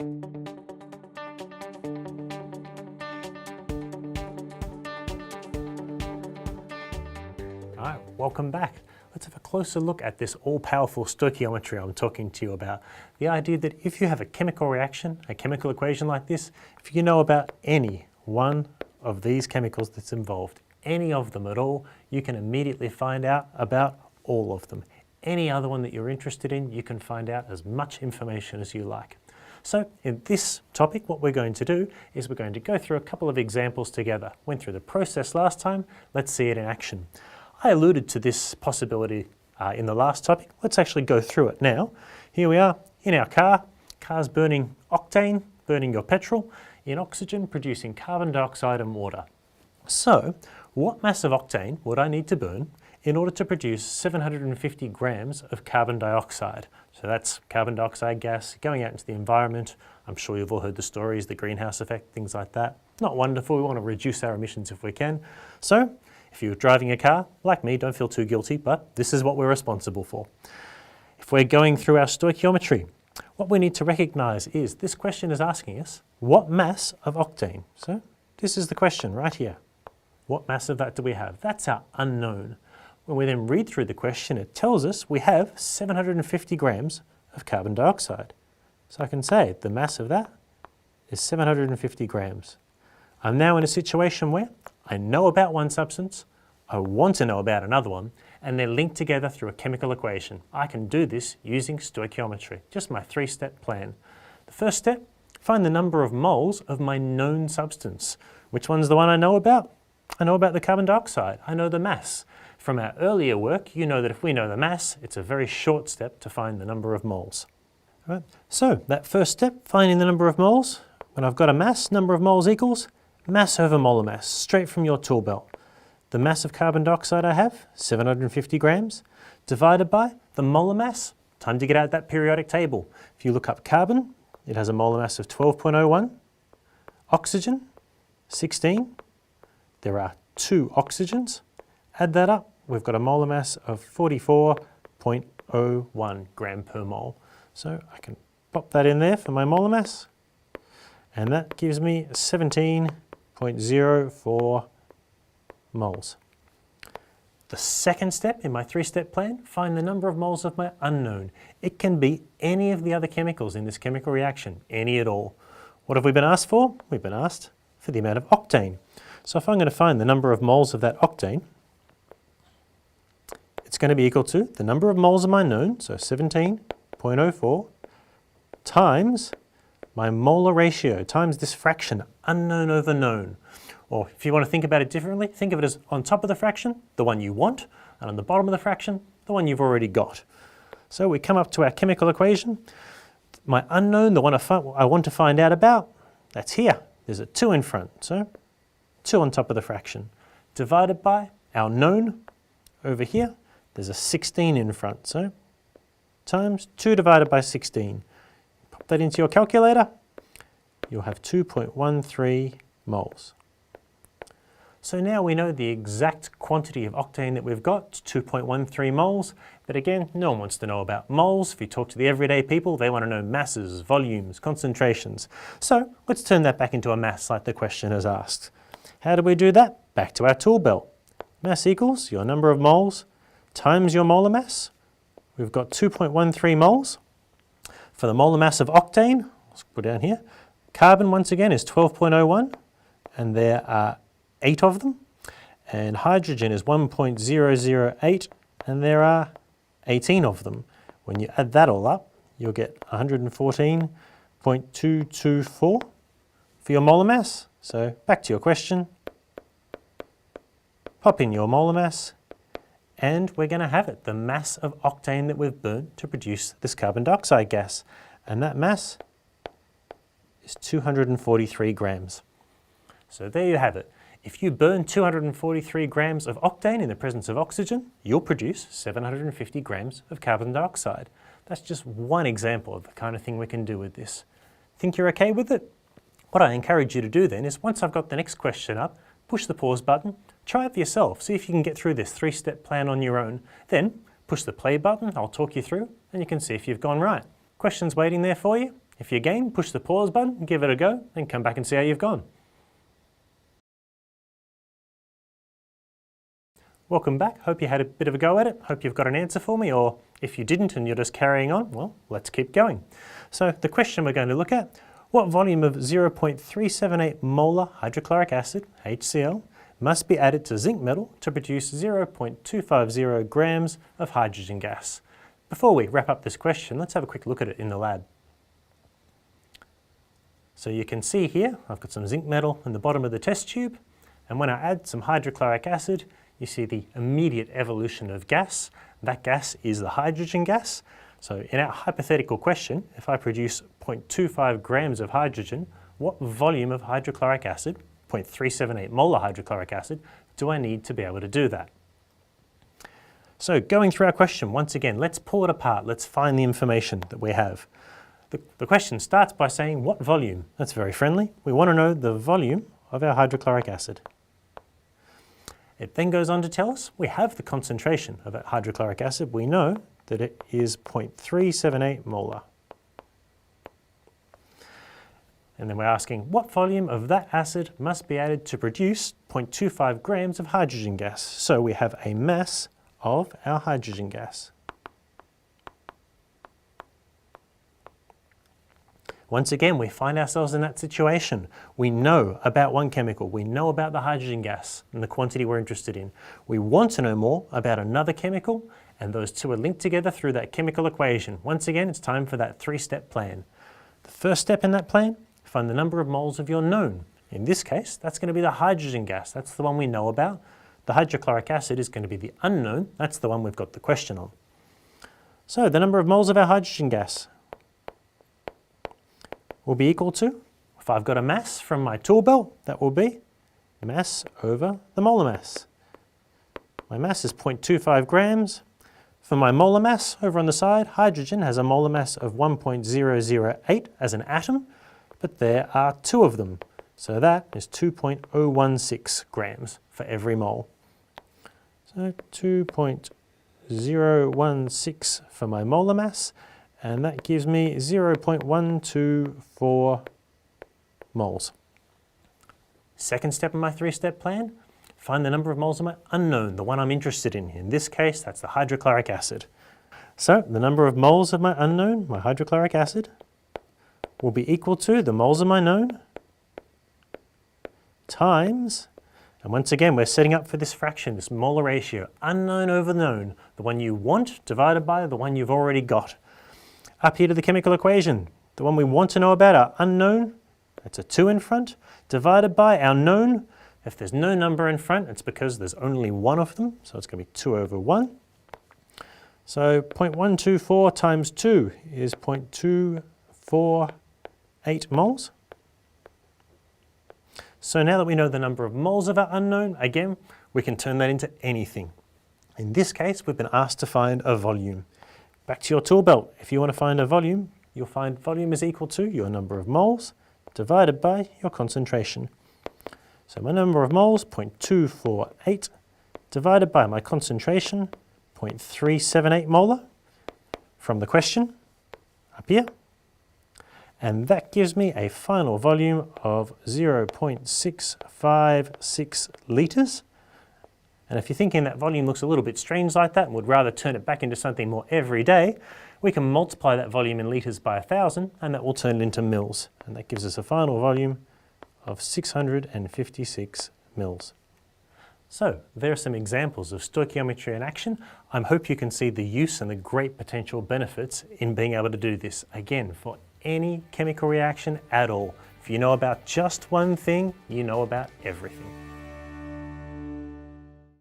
Alright, welcome back. Let's have a closer look at this all-powerful stoichiometry I'm talking to you about. The idea that if you have a chemical reaction, a chemical equation like this, if you know about any one of these chemicals that's involved, any of them at all, you can immediately find out about all of them. Any other one that you're interested in, you can find out as much information as you like. So in this topic, what we're going to do is we're going to go through a couple of examples together. Went through the process last time, let's see it in action. I alluded to this possibility in the last topic. Let's actually go through it now. Here we are in our car. Car's burning octane, burning your petrol, in oxygen, producing carbon dioxide and water. So what mass of octane would I need to burn in order to produce 750 grams of carbon dioxide? So that's carbon dioxide gas going out into the environment. I'm sure you've all heard the stories, the greenhouse effect, things like that. Not wonderful, we want to reduce our emissions if we can. So if you're driving a car, like me, don't feel too guilty, but this is what we're responsible for. If we're going through our stoichiometry, what we need to recognize is this question is asking us, what mass of octane? So this is the question right here. What mass of that do we have? That's our unknown. When we then read through the question, it tells us we have 750 grams of carbon dioxide. So I can say the mass of that is 750 grams. I'm now in a situation where I know about one substance, I want to know about another one, and they're linked together through a chemical equation. I can do this using stoichiometry, just my three-step plan. The first step, find the number of moles of my known substance. Which one's the one I know about? I know about the carbon dioxide. I know the mass. From our earlier work, you know that if we know the mass, it's a very short step to find the number of moles. All right. So that first step, finding the number of moles, when I've got a mass, number of moles equals mass over molar mass, straight from your tool belt. The mass of carbon dioxide I have, 750 grams, divided by the molar mass. Time to get out that periodic table. If you look up carbon, it has a molar mass of 12.01. Oxygen, 16. There are 2 oxygens. Add that up, we've got a molar mass of 44.01 gram per mole. So I can pop that in there for my molar mass, and that gives me 17.04 moles. The second step in my three-step plan, find the number of moles of my unknown. It can be any of the other chemicals in this chemical reaction, any at all. What have we been asked for? We've been asked for the amount of octane. So if I'm going to find the number of moles of that octane, it's going to be equal to the number of moles of my known, so 17.04, times my molar ratio, times this fraction, unknown over known. Or if you want to think about it differently, think of it as on top of the fraction, the one you want, and on the bottom of the fraction, the one you've already got. So we come up to our chemical equation. My unknown, the one I want to find out about, that's here. There's a 2 in front, so 2 on top of the fraction. Divided by our known over here, there's a 16 in front, so times 2 divided by 16. Pop that into your calculator, you'll have 2.13 moles. So now we know the exact quantity of octane that we've got, 2.13 moles, but again, no one wants to know about moles. If you talk to the everyday people, they want to know masses, volumes, concentrations. So let's turn that back into a mass like the question has asked. How do we do that? Back to our tool belt. Mass equals your number of moles times your molar mass. We've got 2.13 moles. For the molar mass of octane, let's put down here, carbon once again is 12.01, and there are 8 of them, and hydrogen is 1.008, and there are 18 of them. When you add that all up, you'll get 114.224 for your molar mass. So back to your question, pop in your molar mass, and we're going to have it, the mass of octane that we've burnt to produce this carbon dioxide gas, and that mass is 243 grams. So there you have it. If you burn 243 grams of octane in the presence of oxygen, you'll produce 750 grams of carbon dioxide. That's just one example of the kind of thing we can do with this. Think you're okay with it? What I encourage you to do then is once I've got the next question up, push the pause button, try it for yourself, see if you can get through this three-step plan on your own. Then push the play button, I'll talk you through, and you can see if you've gone right. Questions waiting there for you? If you game, push the pause button, give it a go, then come back and see how you've gone. Welcome back. Hope you had a bit of a go at it. Hope you've got an answer for me, or if you didn't and you're just carrying on, well, let's keep going. So the question we're going to look at, what volume of 0.378 molar hydrochloric acid, HCl, must be added to zinc metal to produce 0.250 grams of hydrogen gas? Before we wrap up this question, let's have a quick look at it in the lab. So you can see here, I've got some zinc metal in the bottom of the test tube, and when I add some hydrochloric acid, you see the immediate evolution of gas. That gas is the hydrogen gas. So in our hypothetical question, if I produce 0.25 grams of hydrogen, what volume of hydrochloric acid, 0.378 molar hydrochloric acid, do I need to be able to do that? So going through our question, once again, let's pull it apart. Let's find the information that we have. The question starts by saying, what volume? That's very friendly. We want to know the volume of our hydrochloric acid. It then goes on to tell us we have the concentration of that hydrochloric acid. We know that it is 0.378 molar. And then we're asking what volume of that acid must be added to produce 0.25 grams of hydrogen gas. So we have a mass of our hydrogen gas. Once again, we find ourselves in that situation. We know about one chemical, we know about the hydrogen gas and the quantity we're interested in. We want to know more about another chemical, and those two are linked together through that chemical equation. Once again, it's time for that three-step plan. The first step in that plan, find the number of moles of your known. In this case, that's going to be the hydrogen gas. That's the one we know about. The hydrochloric acid is going to be the unknown. That's the one we've got the question on. So the number of moles of our hydrogen gas will be equal to, if I've got a mass from my tool belt, that will be mass over the molar mass. My mass is 0.25 grams. For my molar mass over on the side, hydrogen has a molar mass of 1.008 as an atom, but there are two of them. So that is 2.016 grams for every mole. So 2.016 for my molar mass, and that gives me 0.124 moles. Second step in my three-step plan, find the number of moles of my unknown, the one I'm interested in. In this case, that's the hydrochloric acid. So the number of moles of my unknown, my hydrochloric acid, will be equal to the moles of my known times, and once again, we're setting up for this fraction, this molar ratio, unknown over known, the one you want divided by the one you've already got. Up here to the chemical equation, the one we want to know about, our unknown, that's a 2 in front, divided by our known. If there's no number in front, it's because there's only one of them, so it's going to be 2 over 1. So 0.124 times 2 is 0.248 moles. So now that we know the number of moles of our unknown, again, we can turn that into anything. In this case, we've been asked to find a volume. Back to your tool belt. If you want to find a volume, you'll find volume is equal to your number of moles divided by your concentration. So my number of moles, 0.248, divided by my concentration, 0.378 molar, from the question, up here. And that gives me a final volume of 0.656 litres. And if you're thinking that volume looks a little bit strange like that and would rather turn it back into something more everyday, we can multiply that volume in litres by 1,000 and that will turn it into mils. And that gives us a final volume of 656 mils. So there are some examples of stoichiometry in action. I hope you can see the use and the great potential benefits in being able to do this, again, for any chemical reaction at all. If you know about just one thing, you know about everything.